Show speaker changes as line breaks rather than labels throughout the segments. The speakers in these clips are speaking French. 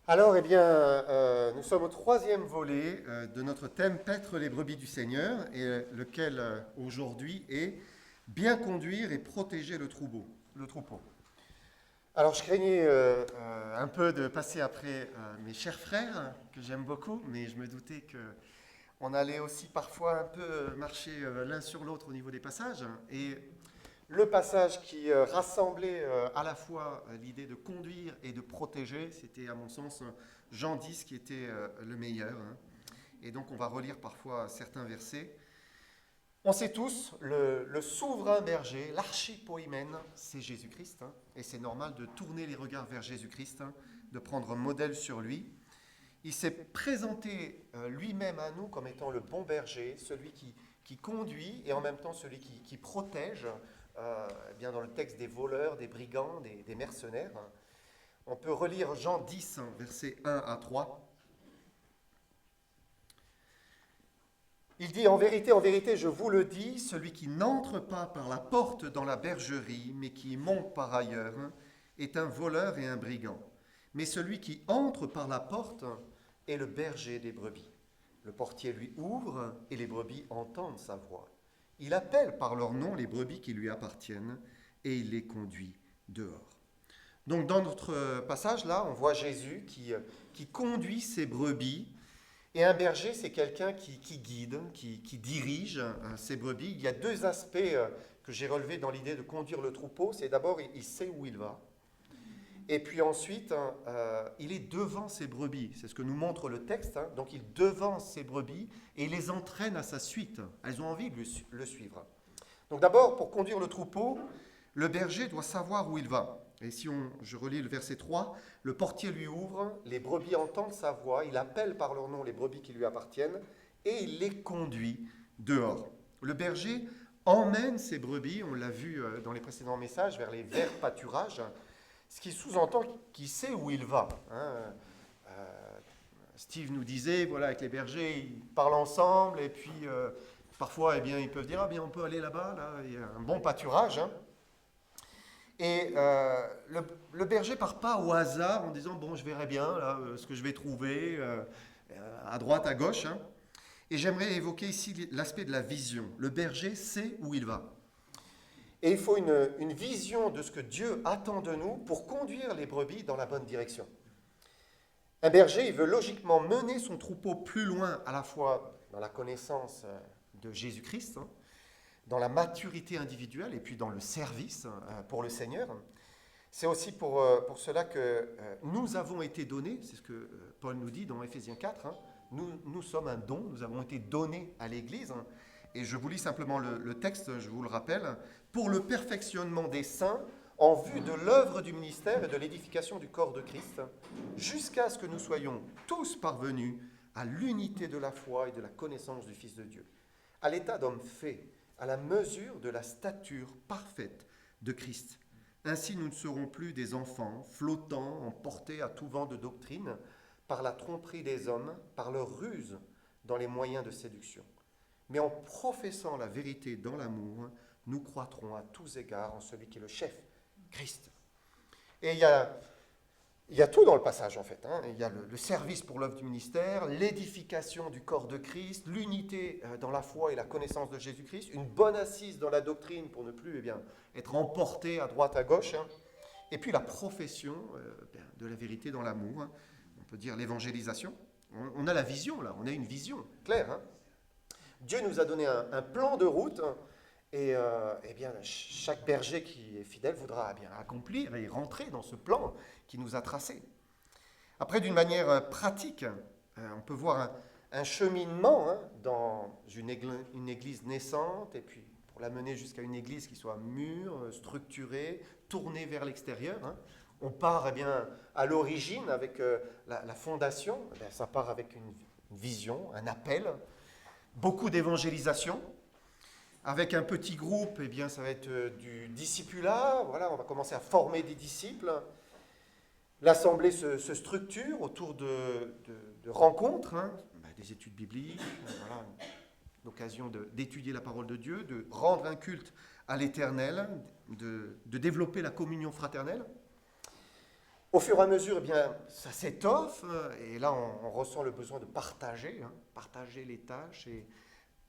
Alors, nous sommes au troisième volet de notre thème Paître les brebis du Seigneur, et lequel aujourd'hui est bien conduire et protéger le troupeau. Alors, je craignais un peu de passer après mes chers frères, que j'aime beaucoup, mais je me doutais qu'on allait aussi parfois un peu marcher l'un sur l'autre au niveau des passages. Et le passage qui rassemblait à la fois l'idée de conduire et de protéger, c'était à mon sens Jean 10 qui était le meilleur, hein. Et donc on va relire parfois certains versets. On sait tous, le souverain berger, l'archipoïmène, c'est Jésus-Christ, hein. Et c'est normal de tourner les regards vers Jésus-Christ, hein, de prendre un modèle sur lui. Il s'est présenté lui-même à nous comme étant le bon berger, celui qui conduit et en même temps celui qui protège, bien dans le texte des voleurs, des brigands, des mercenaires. On peut relire Jean 10, versets 1 à 3. Il dit, en vérité, je vous le dis, celui qui n'entre pas par la porte dans la bergerie, mais qui y monte par ailleurs, est un voleur et un brigand. Mais celui qui entre par la porte est le berger des brebis. Le portier lui ouvre et les brebis entendent sa voix. Il appelle par leur nom les brebis qui lui appartiennent et il les conduit dehors. Donc dans notre passage là, on voit Jésus qui conduit ses brebis. Et un berger, c'est quelqu'un qui guide, qui dirige ses brebis. Il y a deux aspects que j'ai relevés dans l'idée de conduire le troupeau. C'est d'abord, il sait où il va. Et puis ensuite, il est devant ses brebis. C'est ce que nous montre le texte, hein. Donc il devance ses brebis et il les entraîne à sa suite. Elles ont envie de le suivre. Donc d'abord, pour conduire le troupeau, le berger doit savoir où il va. Et si je relis le verset 3, le portier lui ouvre, les brebis entendent sa voix, il appelle par leur nom les brebis qui lui appartiennent et il les conduit dehors. Le berger emmène ses brebis, on l'a vu dans les précédents messages, vers les verts pâturages, ce qui sous-entend qu'il sait où il va, hein. Steve nous disait, voilà, avec les bergers, ils parlent ensemble et puis parfois, ils peuvent dire, ah bien, on peut aller là-bas, là, il y a un bon pâturage, hein. Et le berger part pas au hasard en disant, bon, je verrai bien là, ce que je vais trouver à droite, à gauche, hein. Et j'aimerais évoquer ici l'aspect de la vision. Le berger sait où il va. Et il faut une vision de ce que Dieu attend de nous pour conduire les brebis dans la bonne direction. Un berger, il veut logiquement mener son troupeau plus loin, à la fois dans la connaissance de Jésus-Christ, hein, dans la maturité individuelle et puis dans le service pour le Seigneur. C'est aussi pour cela que nous avons été donnés, c'est ce que Paul nous dit dans Éphésiens 4, hein, nous sommes un don, nous avons été donnés à l'Église, hein, et je vous lis simplement le texte, je vous le rappelle, pour le perfectionnement des saints, en vue de l'œuvre du ministère et de l'édification du corps de Christ, jusqu'à ce que nous soyons tous parvenus à l'unité de la foi et de la connaissance du Fils de Dieu, à l'état d'homme fait, à la mesure de la stature parfaite de Christ. Ainsi, nous ne serons plus des enfants flottants, emportés à tout vent de doctrine, par la tromperie des hommes, par leur ruse dans les moyens de séduction. Mais en professant la vérité dans l'amour, nous croîtrons à tous égards en celui qui est le chef, Christ. Et il y a tout dans le passage en fait, hein. Il y a le service pour l'œuvre du ministère, l'édification du corps de Christ, l'unité dans la foi et la connaissance de Jésus-Christ, une bonne assise dans la doctrine pour ne plus être emporté à droite à gauche, hein. Et puis la profession de la vérité dans l'amour, hein. On peut dire l'évangélisation. On a la vision là, on a une vision claire, hein. Dieu nous a donné un plan de route, hein, et chaque berger qui est fidèle voudra accomplir et rentrer dans ce plan qui nous a tracé. Après, d'une manière pratique, on peut voir un cheminement, hein, dans une église naissante, et puis pour la mener jusqu'à une église qui soit mûre, structurée, tournée vers l'extérieur, hein. On part à l'origine avec la fondation, ça part avec une vision, un appel, beaucoup d'évangélisation. Avec un petit groupe, ça va être du discipulat. Voilà, on va commencer à former des disciples. L'assemblée se structure autour de rencontres, hein, des études bibliques, voilà, l'occasion d'étudier la parole de Dieu, de rendre un culte à l'Éternel, de développer la communion fraternelle. Au fur et à mesure, eh bien, ça s'étoffe, et là, on ressent le besoin de partager, partager les tâches, et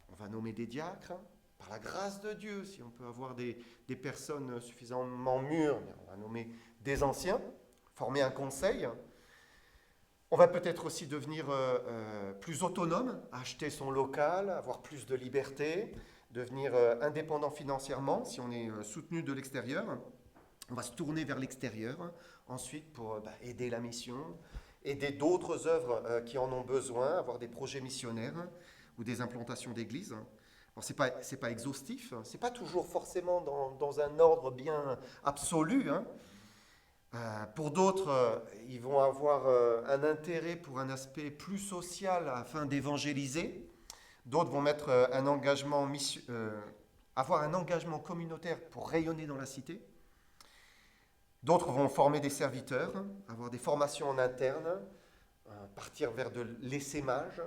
on va nommer des diacres, par la grâce de Dieu, si on peut avoir des personnes suffisamment mûres, bien, on va nommer des anciens, former un conseil. On va peut-être aussi devenir plus autonome, acheter son local, avoir plus de liberté, devenir indépendant financièrement si on est soutenu de l'extérieur. On va se tourner vers l'extérieur ensuite pour aider la mission, aider d'autres œuvres qui en ont besoin, avoir des projets missionnaires ou des implantations d'églises. Alors, ce n'est pas exhaustif, ce n'est pas toujours forcément dans un ordre bien absolu. Pour d'autres, ils vont avoir un intérêt pour un aspect plus social afin d'évangéliser. D'autres vont mettre avoir un engagement communautaire pour rayonner dans la cité. D'autres vont former des serviteurs, avoir des formations en interne, partir vers de l'essaimage,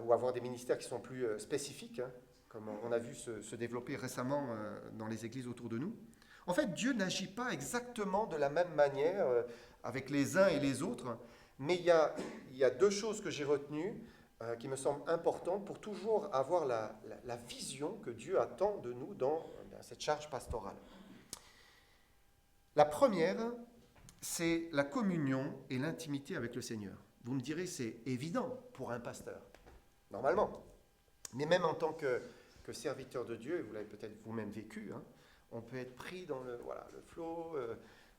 ou avoir des ministères qui sont plus spécifiques, comme on a vu se développer récemment dans les églises autour de nous. En fait, Dieu n'agit pas exactement de la même manière avec les uns et les autres, mais il y a deux choses que j'ai retenues qui me semblent importantes pour toujours avoir la vision que Dieu attend de nous dans cette charge pastorale. La première, c'est la communion et l'intimité avec le Seigneur. Vous me direz, c'est évident pour un pasteur, normalement. Mais même en tant que serviteur de Dieu, et vous l'avez peut-être vous-même vécu, on peut être pris dans le flot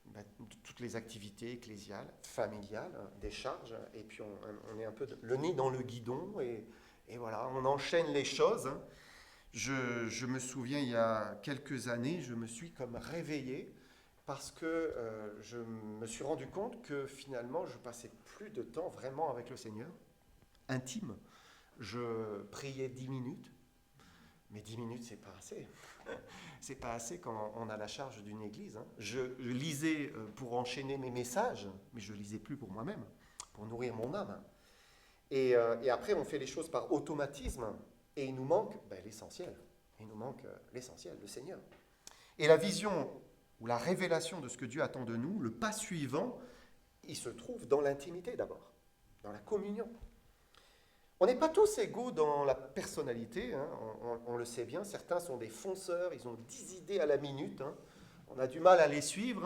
de toutes les activités ecclésiales, familiales, des charges, et puis on est un peu le nez dans le guidon, et voilà, on enchaîne les choses. Je me souviens, il y a quelques années, je me suis comme réveillé, parce que je me suis rendu compte que finalement, je passais plus de temps vraiment avec le Seigneur, intime. Je priais 10 minutes, mais 10 minutes, c'est pas assez. C'est pas assez quand on a la charge d'une église. Je lisais pour enchaîner mes messages, mais je lisais plus pour moi-même, pour nourrir mon âme. Et après, on fait les choses par automatisme, et il nous manque l'essentiel. Il nous manque l'essentiel, le Seigneur. Et la vision ou la révélation de ce que Dieu attend de nous, le pas suivant, il se trouve dans l'intimité d'abord, dans la communion. On n'est pas tous égaux dans la personnalité, on le sait bien, certains sont des fonceurs, ils ont 10 idées à la minute, on a du mal à les suivre,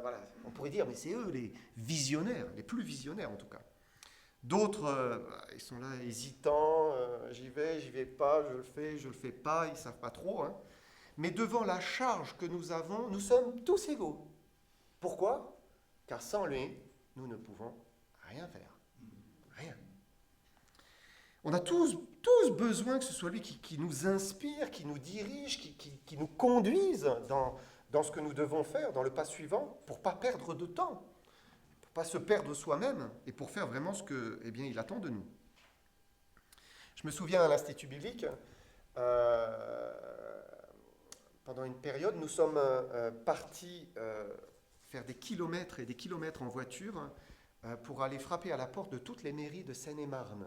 voilà. On pourrait dire, mais c'est eux les visionnaires, les plus visionnaires en tout cas. D'autres, ils sont là hésitants, j'y vais pas, je le fais pas, ils ne savent pas trop. Mais devant la charge que nous avons, nous sommes tous égaux. Pourquoi ? Car sans lui, nous ne pouvons rien faire. Rien. On a tous besoin que ce soit lui qui nous inspire, qui nous dirige, qui nous conduise dans ce que nous devons faire, dans le pas suivant, pour ne pas perdre de temps, pour ne pas se perdre soi-même, et pour faire vraiment ce qu'il attend de nous. Je me souviens à l'Institut biblique, pendant une période, nous sommes partis faire des kilomètres et des kilomètres en voiture pour aller frapper à la porte de toutes les mairies de Seine-et-Marne.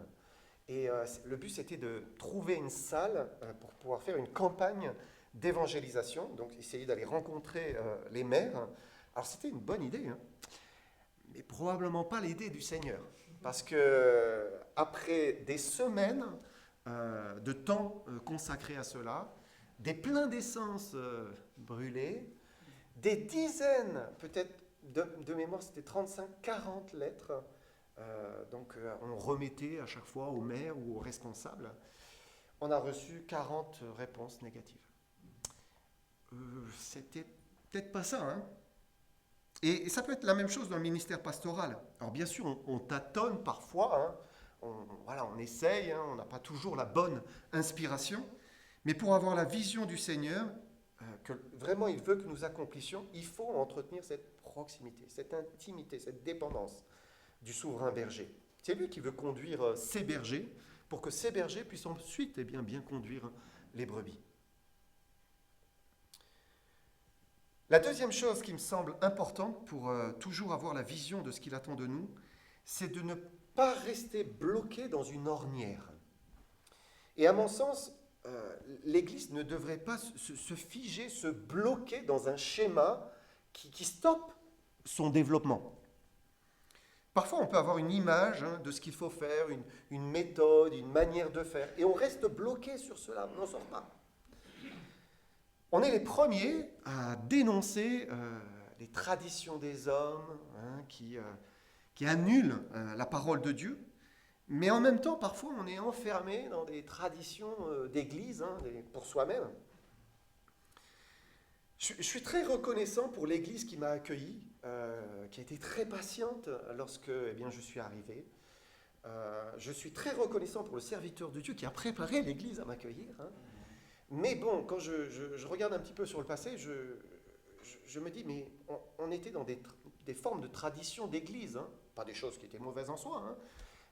Et le but, c'était de trouver une salle pour pouvoir faire une campagne d'évangélisation, donc essayer d'aller rencontrer les maires. Alors, c'était une bonne idée, mais probablement pas l'idée du Seigneur. Parce que après des semaines de temps consacré à cela, des pleins d'essence brûlés, des dizaines, peut-être de mémoire, c'était 35-40 lettres. Donc on remettait à chaque fois au maire ou au responsable. On a reçu 40 réponses négatives. C'était peut-être pas ça, Et ça peut être la même chose dans le ministère pastoral. Alors bien sûr, on tâtonne parfois, on essaye, on n'a pas toujours la bonne inspiration, mais pour avoir la vision du Seigneur, que vraiment il veut que nous accomplissions, il faut entretenir cette proximité, cette intimité, cette dépendance du souverain berger. C'est lui qui veut conduire ses bergers pour que ces bergers puissent ensuite bien conduire les brebis. La deuxième chose qui me semble importante pour toujours avoir la vision de ce qu'il attend de nous, c'est de ne pas rester bloqué dans une ornière. Et à mon sens, l'Église ne devrait pas se figer, se bloquer dans un schéma qui stoppe son développement. Parfois, on peut avoir une image de ce qu'il faut faire, une méthode, une manière de faire, et on reste bloqué sur cela, on n'en sort pas. On est les premiers à dénoncer les traditions des hommes qui annulent la parole de Dieu, mais en même temps, parfois, on est enfermé dans des traditions d'église pour soi-même. Je suis très reconnaissant pour l'église qui m'a accueilli, qui a été très patiente lorsque je suis arrivé. Je suis très reconnaissant pour le serviteur de Dieu qui a préparé l'église à m'accueillir. Mais bon, quand je regarde un petit peu sur le passé, je me dis, mais on était dans des formes de tradition d'église, pas des choses qui étaient mauvaises en soi,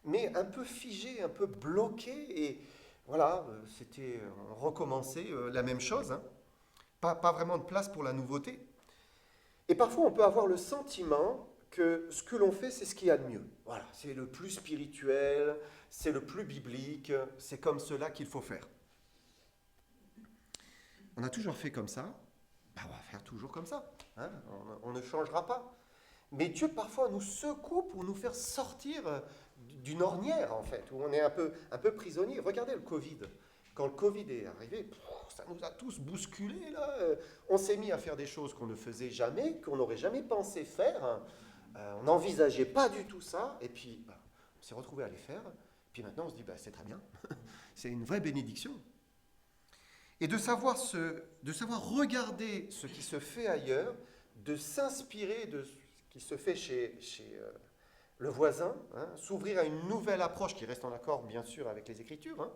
mais un peu figées, un peu bloquées, et voilà, on recommençait la même chose, pas vraiment de place pour la nouveauté. Et parfois, on peut avoir le sentiment que ce que l'on fait, c'est ce qu'il y a de mieux. Voilà, c'est le plus spirituel, c'est le plus biblique, c'est comme cela qu'il faut faire. On a toujours fait comme ça, on va faire toujours comme ça. On ne changera pas. Mais Dieu, parfois, nous secoue pour nous faire sortir d'une ornière, en fait, où on est un peu prisonnier. Regardez le Covid. Quand le Covid est arrivé, ça nous a tous bousculés, là. On s'est mis à faire des choses qu'on ne faisait jamais, qu'on n'aurait jamais pensé faire. On n'envisageait pas du tout ça. Et puis, on s'est retrouvé à les faire. Puis maintenant, on se dit, c'est très bien. C'est une vraie bénédiction. Et de savoir regarder ce qui se fait ailleurs, de s'inspirer de ce qui se fait chez le voisin, s'ouvrir à une nouvelle approche qui reste en accord, bien sûr, avec les Écritures.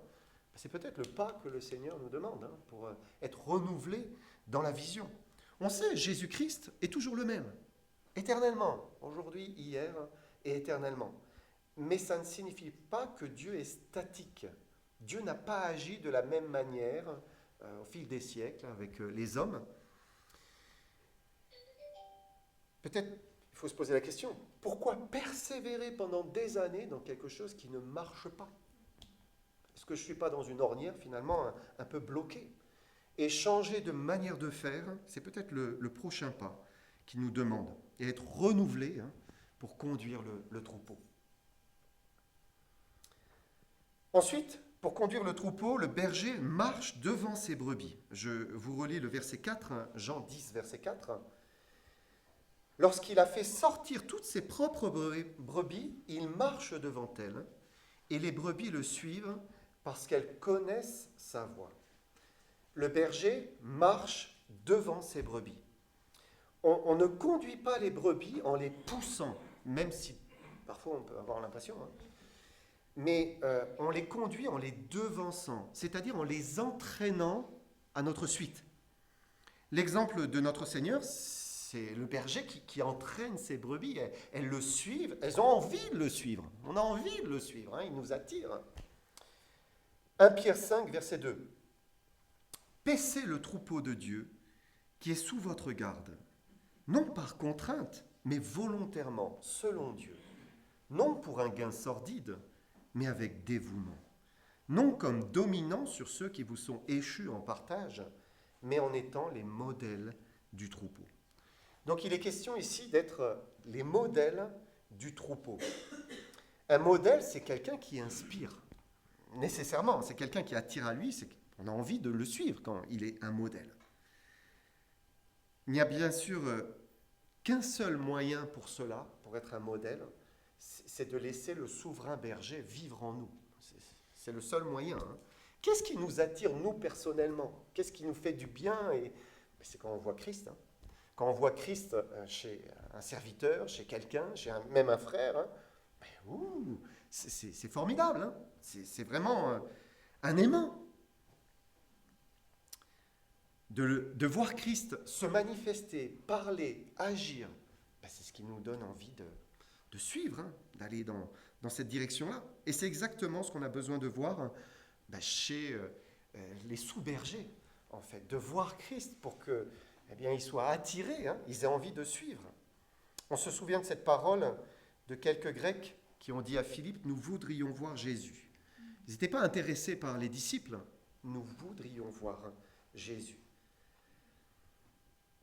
C'est peut-être le pas que le Seigneur nous demande pour être renouvelé dans la vision. On sait, Jésus-Christ est toujours le même, éternellement, aujourd'hui, hier et éternellement. Mais ça ne signifie pas que Dieu est statique. Dieu n'a pas agi de la même manière au fil des siècles avec les hommes. Peut-être il faut se poser la question, pourquoi persévérer pendant des années dans quelque chose qui ne marche pas? Est-ce que je ne suis pas dans une ornière finalement un peu bloquée? Et changer de manière de faire, c'est peut-être le prochain pas qui nous demande, et être renouvelé pour conduire le troupeau. Ensuite, pour conduire le troupeau, le berger marche devant ses brebis. Je vous relis le verset 4, Jean 10, verset 4. Lorsqu'il a fait sortir toutes ses propres brebis, il marche devant elles, et les brebis le suivent parce qu'elles connaissent sa voix. Le berger marche devant ses brebis. On ne conduit pas les brebis en les poussant, même si parfois on peut avoir l'impression, mais on les conduit en les devançant, c'est-à-dire en les entraînant à notre suite. L'exemple de notre Seigneur, c'est le berger qui entraîne ses brebis. Elles le suivent, elles ont envie de le suivre. On a envie de le suivre, il nous attire. 1 Pierre 5, verset 2. Paissez le troupeau de Dieu qui est sous votre garde, non par contrainte, mais volontairement, selon Dieu. Non pour un gain sordide, mais avec dévouement. Non comme dominant sur ceux qui vous sont échus en partage, mais en étant les modèles du troupeau. Donc il est question ici d'être les modèles du troupeau. Un modèle, c'est quelqu'un qui inspire. Nécessairement, c'est quelqu'un qui attire à lui, on a envie de le suivre quand il est un modèle. Il n'y a bien sûr qu'un seul moyen pour cela, pour être un modèle, c'est de laisser le souverain berger vivre en nous. C'est le seul moyen. Qu'est-ce qui nous attire, nous, personnellement? Qu'est-ce qui nous fait du bien? C'est quand on voit Christ. Quand on voit Christ chez un serviteur, chez quelqu'un, même un frère, c'est formidable. C'est vraiment un aimant. De voir Christ se manifester, parler, agir, c'est ce qui nous donne envie de suivre, d'aller dans cette direction-là. Et c'est exactement ce qu'on a besoin de voir chez les sous-bergers, en fait, de voir Christ pour qu'ils soient attirés, ils aient envie de suivre. On se souvient de cette parole de quelques Grecs qui ont dit à Philippe, nous voudrions voir Jésus. Ils n'étaient pas intéressés par les disciples, nous voudrions voir Jésus.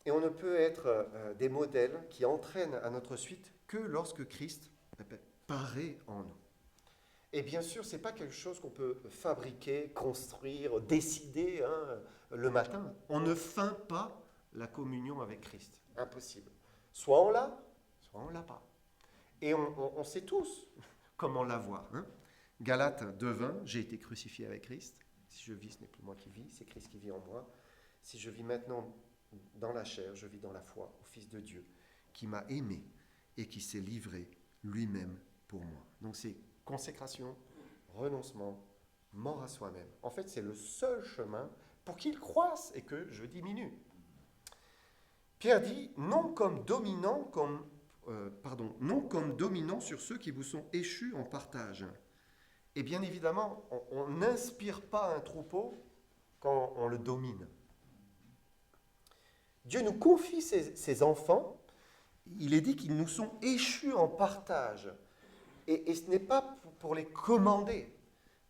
Et on ne peut être des modèles qui entraînent à notre suite que lorsque Christ paraît en nous. Et bien sûr, ce n'est pas quelque chose qu'on peut fabriquer, construire, décider le matin. On ne feint pas la communion avec Christ. Impossible. Soit on l'a, soit on ne l'a pas. Et on sait tous comment l'avoir. Galates 2:20, j'ai été crucifié avec Christ. Si je vis, ce n'est plus moi qui vis, c'est Christ qui vit en moi. Si je vis maintenant dans la chair, je vis dans la foi au Fils de Dieu, qui m'a aimé et qui s'est livré lui-même pour moi. Donc c'est consécration, renoncement, mort à soi-même. En fait, c'est le seul chemin pour qu'il croisse et que je diminue. Pierre dit, non comme dominant sur ceux qui vous sont échus en partage. Et bien évidemment, on n'inspire pas un troupeau quand on le domine. Dieu nous confie ses enfants. Il est dit qu'ils nous sont échus en partage. Et ce n'est pas pour les commander.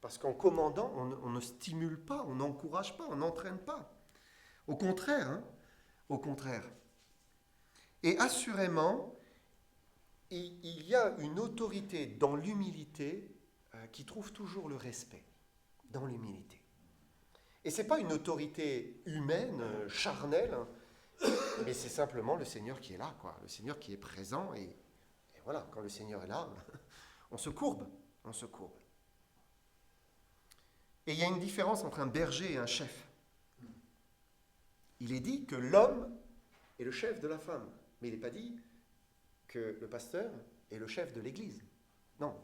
Parce qu'en commandant, on ne stimule pas, on n'encourage pas, on n'entraîne pas. Au contraire, au contraire. Et assurément, il y a une autorité dans l'humilité qui trouve toujours le respect, dans l'humilité. Et ce n'est pas une autorité humaine, charnelle, mais c'est simplement le Seigneur qui est là, quoi. Le Seigneur qui est présent. Et voilà, quand le Seigneur est là, on se courbe, on se courbe. Et il y a une différence entre un berger et un chef. Il est dit que l'homme est le chef de la femme, mais il n'est pas dit que le pasteur est le chef de l'Église. Non,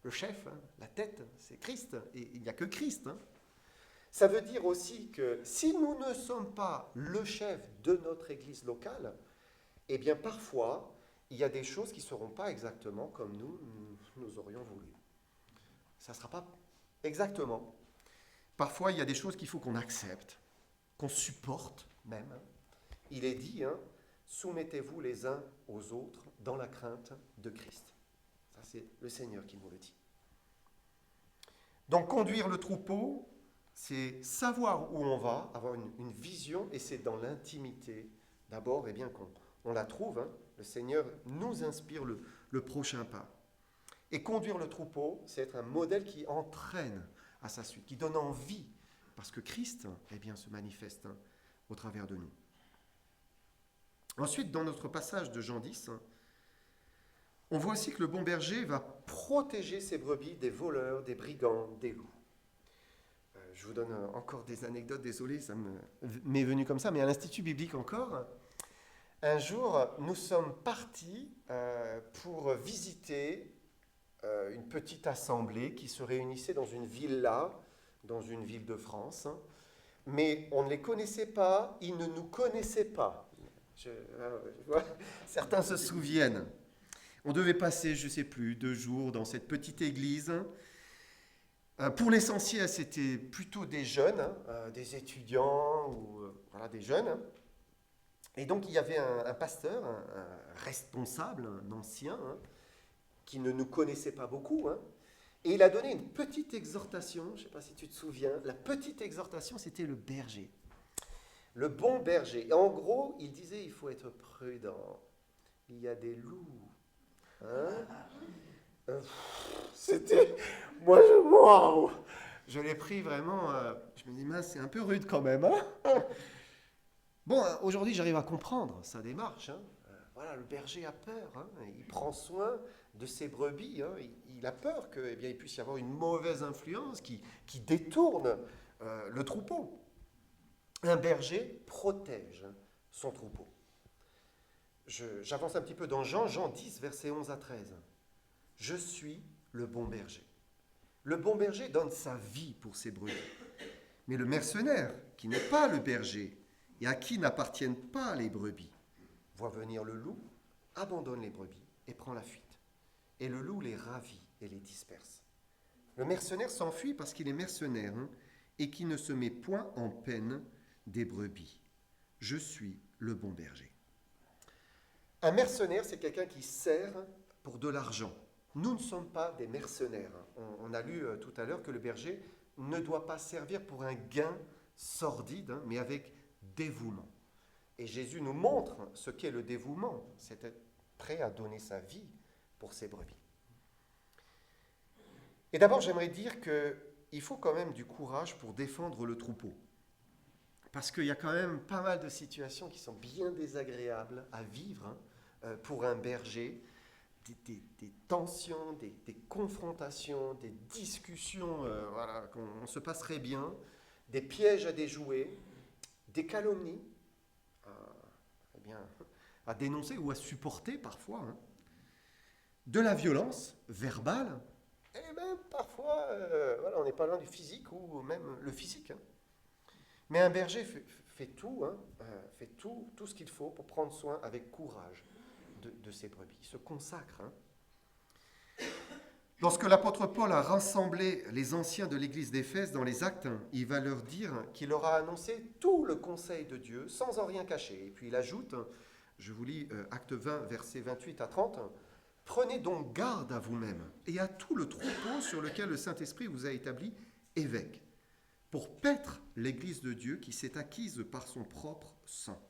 le chef, la tête, c'est Christ, et il n'y a que Christ. Ça veut dire aussi que si nous ne sommes pas le chef de notre Église locale, eh bien parfois, il y a des choses qui ne seront pas exactement comme nous aurions voulu. Ça ne sera pas exactement. Parfois, il y a des choses qu'il faut qu'on accepte, qu'on supporte même. Il est dit, soumettez-vous les uns aux autres dans la crainte de Christ. Ça, c'est le Seigneur qui nous le dit. Donc, conduire le troupeau, c'est savoir où on va, avoir une vision, et c'est dans l'intimité, d'abord, bien qu'on la trouve. Le Seigneur nous inspire le prochain pas. Et conduire le troupeau, c'est être un modèle qui entraîne à sa suite, qui donne envie, parce que Christ, se manifeste au travers de nous. Ensuite, dans notre passage de Jean 10, on voit aussi que le bon berger va protéger ses brebis des voleurs, des brigands, des loups. Je vous donne encore des anecdotes, désolé, ça m'est venu comme ça, mais à l'Institut biblique encore, un jour, nous sommes partis pour visiter une petite assemblée qui se réunissait dans une villa, dans une ville de France, mais on ne les connaissait pas, ils ne nous connaissaient pas. Certains se souviennent. On devait passer, je ne sais plus, 2 jours dans cette petite église. Pour l'essentiel, c'était plutôt des jeunes, des étudiants ou des jeunes. Et donc, il y avait un pasteur, un responsable, un ancien, qui ne nous connaissait pas beaucoup. Et il a donné une petite exhortation, je ne sais pas si tu te souviens. La petite exhortation, c'était le berger. Le bon berger. Et en gros, il disait, il faut être prudent. Il y a des loups. C'était... Waouh, je l'ai pris vraiment... je me dis, mince, c'est un peu rude quand même. Bon, aujourd'hui, j'arrive à comprendre sa démarche. Voilà, le berger a peur. Il prend soin de ses brebis. Il a peur qu'il puisse y avoir une mauvaise influence qui détourne le troupeau. Un berger protège son troupeau. J'avance un petit peu dans Jean 10, versets 11 à 13. Je suis le bon berger. Le bon berger donne sa vie pour ses brebis. Mais le mercenaire, qui n'est pas le berger et à qui n'appartiennent pas les brebis, voit venir le loup, abandonne les brebis et prend la fuite. Et le loup les ravit et les disperse. Le mercenaire s'enfuit parce qu'il est mercenaire et qui ne se met point en peine des brebis. Je suis le bon berger. Un mercenaire, c'est quelqu'un qui sert pour de l'argent. Nous ne sommes pas des mercenaires. On a lu tout à l'heure que le berger ne doit pas servir pour un gain sordide, mais avec dévouement. Et Jésus nous montre ce qu'est le dévouement, c'est être prêt à donner sa vie pour ses brebis. Et d'abord, j'aimerais dire qu'il faut quand même du courage pour défendre le troupeau. Parce qu'il y a quand même pas mal de situations qui sont bien désagréables à vivre pour un berger. Des tensions, des confrontations, des discussions voilà, qu'on se passerait bien, des pièges à déjouer, des calomnies eh bien, à dénoncer ou à supporter parfois, hein, de la violence verbale, et même parfois, voilà, on n'est pas loin du physique ou même le physique. Hein. Mais un berger fait tout, hein, fait tout ce qu'il faut pour prendre soin avec courage de ses brebis. Il se consacre. Hein. Lorsque l'apôtre Paul a rassemblé les anciens de l'église d'Éphèse dans les Actes, il va leur dire qu'il leur a annoncé tout le conseil de Dieu sans en rien cacher. Et puis il ajoute, je vous lis Acte 20, versets 28 à 30, « Prenez donc garde à vous-même et à tout le troupeau sur lequel le Saint-Esprit vous a établi évêque, pour paître l'église de Dieu qui s'est acquise par son propre sang.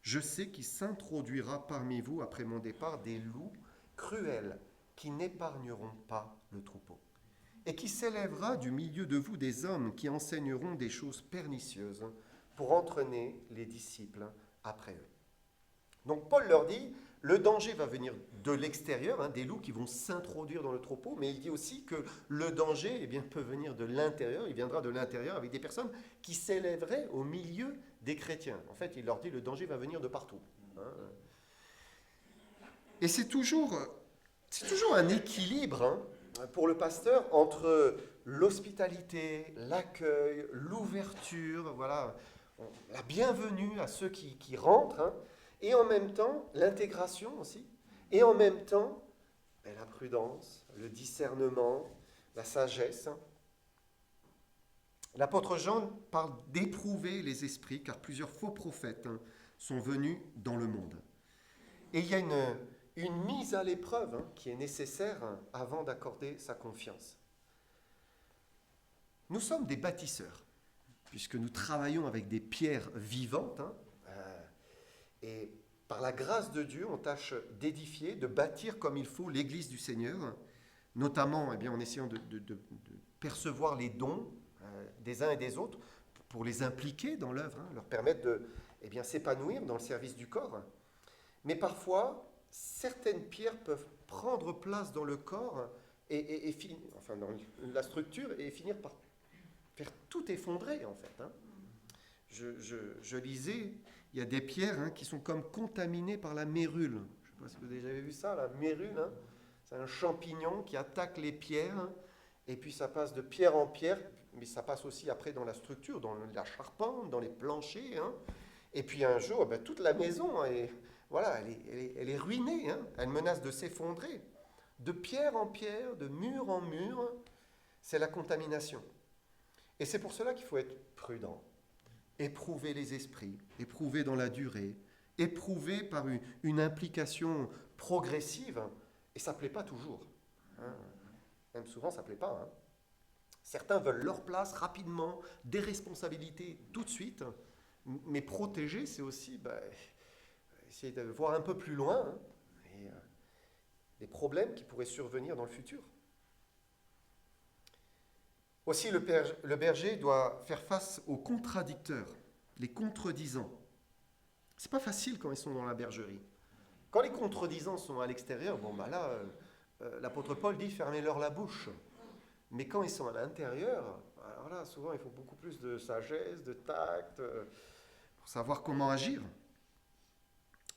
Je sais qu'il s'introduira parmi vous après mon départ des loups cruels qui n'épargneront pas le troupeau, et qui s'élèvera du milieu de vous des hommes qui enseigneront des choses pernicieuses pour entraîner les disciples après eux. » Donc Paul leur dit, le danger va venir de l'extérieur, hein, des loups qui vont s'introduire dans le troupeau, mais il dit aussi que le danger eh bien, peut venir de l'intérieur, il viendra de l'intérieur avec des personnes qui s'élèveraient au milieu des chrétiens. En fait, il leur dit, le danger va venir de partout. Hein. Et c'est toujours un équilibre hein, pour le pasteur entre l'hospitalité, l'accueil, l'ouverture, voilà, la bienvenue à ceux qui rentrent, hein, et en même temps l'intégration aussi, et en même temps la prudence, le discernement, la sagesse. L'apôtre Jean parle d'éprouver les esprits, car plusieurs faux prophètes hein, sont venus dans le monde. Et il y a une mise à l'épreuve hein, qui est nécessaire hein, avant d'accorder sa confiance. Nous sommes des bâtisseurs, puisque nous travaillons avec des pierres vivantes, hein, et par la grâce de Dieu, on tâche d'édifier, de bâtir comme il faut l'Église du Seigneur, notamment eh bien, en essayant de percevoir les dons des uns et des autres pour les impliquer dans l'œuvre, hein, leur permettre de eh bien, s'épanouir dans le service du corps. Mais parfois, certaines pierres peuvent prendre place dans le corps et enfin dans la structure et finir par faire tout effondrer en fait. Hein. Je lisais, il y a des pierres hein, qui sont comme contaminées par la mérule. Je ne sais pas si vous avez déjà vu ça, la mérule. Hein. C'est un champignon qui attaque les pierres et puis ça passe de pierre en pierre, mais ça passe aussi après dans la structure, dans la charpente, dans les planchers. Hein. Et puis un jour, ben, toute la maison voilà, elle est ruinée, hein. Elle menace de s'effondrer. De pierre en pierre, de mur en mur, c'est la contamination. Et c'est pour cela qu'il faut être prudent. Éprouver les esprits, éprouver dans la durée, éprouver par une implication progressive, et ça ne plaît pas toujours. Hein. Même souvent, ça ne plaît pas. Hein. Certains veulent leur place rapidement, des responsabilités tout de suite, mais protéger, c'est aussi essayer de voir un peu plus loin hein, et les problèmes qui pourraient survenir dans le futur. Aussi, le berger doit faire face aux contradicteurs, les contredisants. Ce n'est pas facile quand ils sont dans la bergerie. Quand les contredisants sont à l'extérieur, l'apôtre Paul dit « fermez-leur la bouche ». Mais quand ils sont à l'intérieur, alors là, souvent, il faut beaucoup plus de sagesse, de tact, pour savoir comment agir.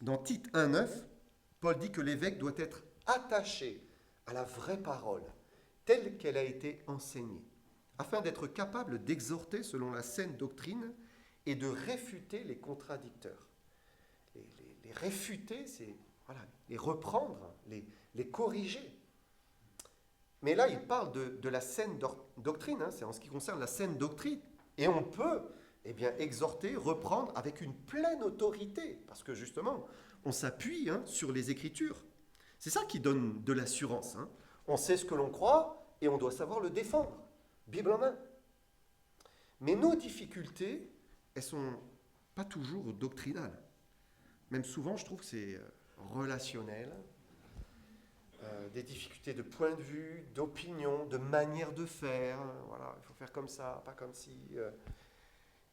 Dans Tite 1,9, Paul dit que l'évêque doit être attaché à la vraie parole, telle qu'elle a été enseignée, afin d'être capable d'exhorter selon la saine doctrine et de réfuter les contradicteurs. Les réfuter, c'est les reprendre, les corriger. Mais là, il parle de la saine doctrine, hein, c'est en ce qui concerne la saine doctrine. Et on peut exhorter, reprendre avec une pleine autorité, parce que justement, on s'appuie hein, sur les Écritures. C'est ça qui donne de l'assurance. Hein. On sait ce que l'on croit et on doit savoir le défendre. Bible en main. Mais nos difficultés, elles ne sont pas toujours doctrinales. même souvent, je trouve que c'est relationnel, des difficultés de point de vue, d'opinion, de manière de faire. Voilà, il faut faire comme ça, pas comme si.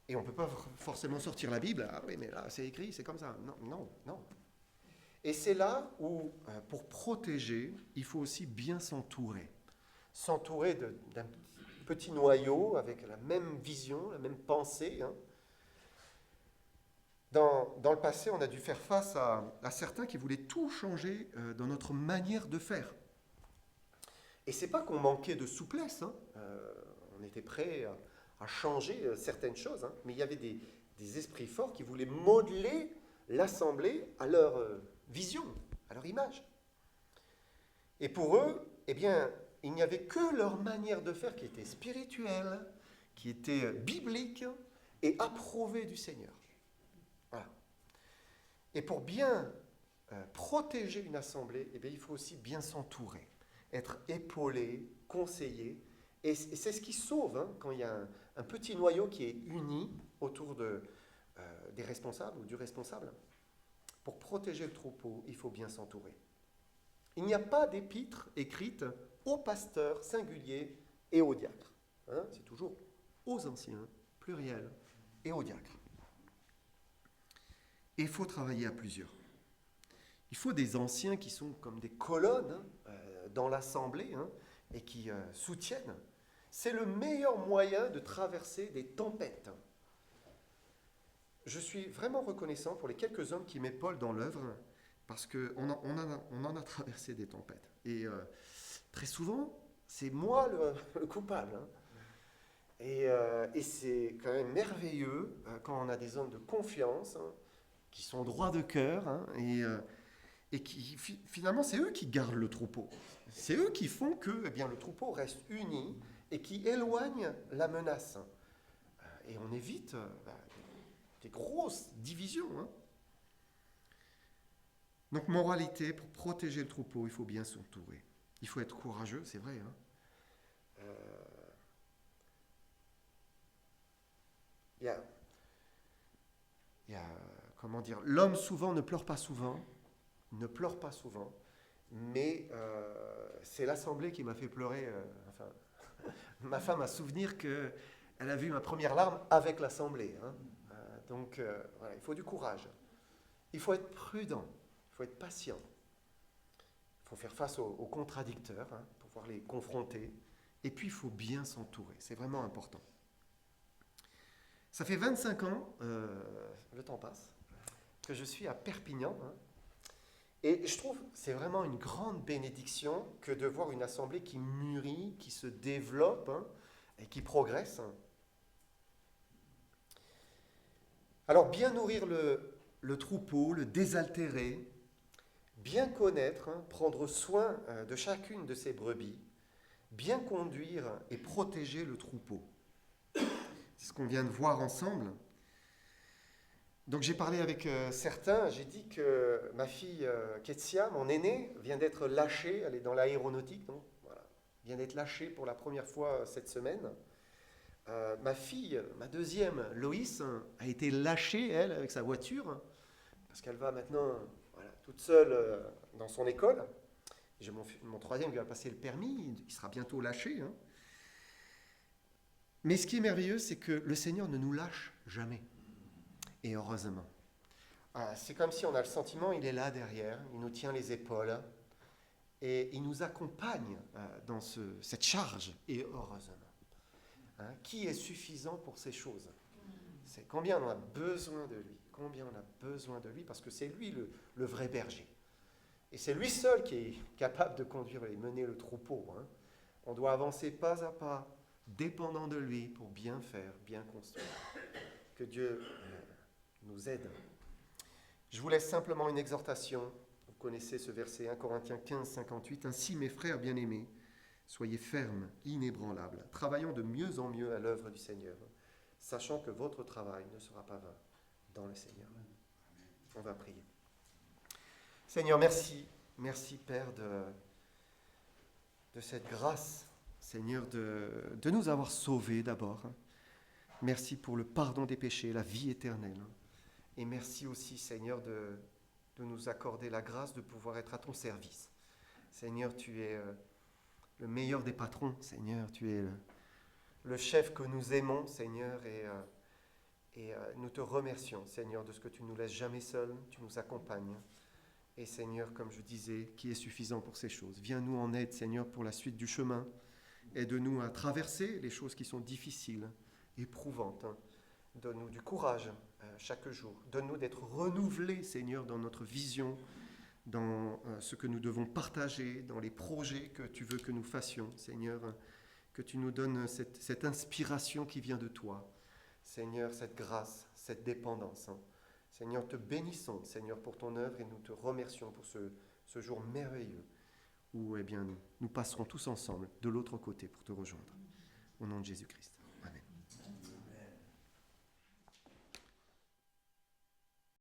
Et on ne peut pas forcément sortir la Bible. Ah oui, mais là, c'est écrit, c'est comme ça. Non, non, non. Et c'est là où, pour protéger, il faut aussi bien s'entourer. S'entourer d'un petit noyau avec la même vision, la même pensée. Hein. Dans le passé, on a dû faire face à certains qui voulaient tout changer dans notre manière de faire. Et c'est pas qu'on manquait de souplesse. Hein. On était prêt à changer certaines choses. Hein. Mais il y avait des esprits forts qui voulaient modeler l'assemblée à leur vision, à leur image. Et pour eux, eh bien, il n'y avait que leur manière de faire qui était spirituelle, qui était biblique et approuvée du Seigneur. Voilà. Et pour bien protéger une assemblée, eh bien, il faut aussi bien s'entourer, être épaulé, conseillé. Et c'est ce qui sauve hein, quand il y a un petit noyau qui est uni autour des responsables ou du responsable. Pour protéger le troupeau, il faut bien s'entourer. Il n'y a pas d'épître écrite aux pasteurs singuliers et aux diacres. Hein, c'est toujours aux anciens, pluriel, et aux diacres. Et il faut travailler à plusieurs. Il faut des anciens qui sont comme des colonnes hein, dans l'assemblée hein, et qui soutiennent. C'est le meilleur moyen de traverser des tempêtes. Je suis vraiment reconnaissant pour les quelques hommes qui m'épaulent dans l'œuvre parce qu'on en a traversé des tempêtes. Et très souvent, c'est moi le coupable. Hein. Et c'est quand même merveilleux quand on a des hommes de confiance hein, qui sont droits de cœur hein, et qui finalement c'est eux qui gardent le troupeau. C'est eux qui font que eh bien, le troupeau reste uni et qui éloignent la menace. Et on évite des grosses divisions. Hein. Donc moralité, pour protéger le troupeau, il faut bien s'entourer. Il faut être courageux, c'est vrai. Hein. Il y a, comment dire, l'homme souvent ne pleure pas souvent, mais c'est l'assemblée qui m'a fait pleurer. Enfin, ma femme a souvenir qu'elle a vu ma première larme avec l'assemblée. Hein. Donc, voilà, il faut du courage. Il faut être prudent, il faut être patient. Il faut faire face aux contradicteurs, hein, pour pouvoir les confronter. Et puis, il faut bien s'entourer. C'est vraiment important. Ça fait 25 ans, le temps passe, que je suis à Perpignan. Hein, et je trouve que c'est vraiment une grande bénédiction que de voir une assemblée qui mûrit, qui se développe hein, et qui progresse. Alors, bien nourrir le troupeau, le désaltérer, bien connaître, hein, prendre soin de chacune de ces brebis, bien conduire et protéger le troupeau. C'est ce qu'on vient de voir ensemble. Donc j'ai parlé avec certains, j'ai dit que ma fille Ketsia, mon aînée, vient d'être lâchée, elle est dans l'aéronautique, donc voilà, vient d'être lâchée pour la première fois cette semaine. Ma fille, ma deuxième, Loïs, a été lâchée, elle, avec sa voiture, parce qu'elle va maintenant voilà, toute seule dans son école. Et mon troisième lui a passé le permis, il sera bientôt lâché. Hein. Mais ce qui est merveilleux, c'est que le Seigneur ne nous lâche jamais. Et heureusement. C'est comme si on a le sentiment, il est là derrière, il nous tient les épaules, et il nous accompagne dans cette charge, et heureusement. Hein, qui est suffisant pour ces choses? C'est combien on a besoin de lui, parce que c'est lui le vrai berger. Et c'est lui seul qui est capable de conduire et mener le troupeau. Hein. On doit avancer pas à pas, dépendant de lui, pour bien faire, bien construire. Que Dieu nous aide. Je vous laisse simplement une exhortation. Vous connaissez ce verset 1 Corinthiens 15, 58. Ainsi, mes frères bien-aimés, soyez fermes, inébranlables, travaillant de mieux en mieux à l'œuvre du Seigneur, sachant que votre travail ne sera pas vain dans le Seigneur. On va prier. Seigneur, merci. Merci, Père, de cette grâce, Seigneur, de nous avoir sauvés d'abord. Merci pour le pardon des péchés, la vie éternelle. Et merci aussi, Seigneur, de nous accorder la grâce de pouvoir être à ton service. Seigneur, tu es le meilleur des patrons, Seigneur. Tu es le chef que nous aimons, Seigneur, et nous te remercions, Seigneur, de ce que tu ne nous laisses jamais seuls, tu nous accompagnes. Et Seigneur, comme je disais, qui est suffisant pour ces choses. Viens-nous en aide, Seigneur, pour la suite du chemin. Aide-nous à traverser les choses qui sont difficiles, éprouvantes. Donne-nous du courage chaque jour. Donne-nous d'être renouvelés, Seigneur, dans notre vision, dans ce que nous devons partager, dans les projets que tu veux que nous fassions, Seigneur. Que tu nous donnes cette inspiration qui vient de toi. Seigneur, cette grâce, cette dépendance. Seigneur, te bénissons, Seigneur, pour ton œuvre et nous te remercions pour ce jour merveilleux où eh bien, nous passerons tous ensemble de l'autre côté pour te rejoindre. Au nom de Jésus-Christ.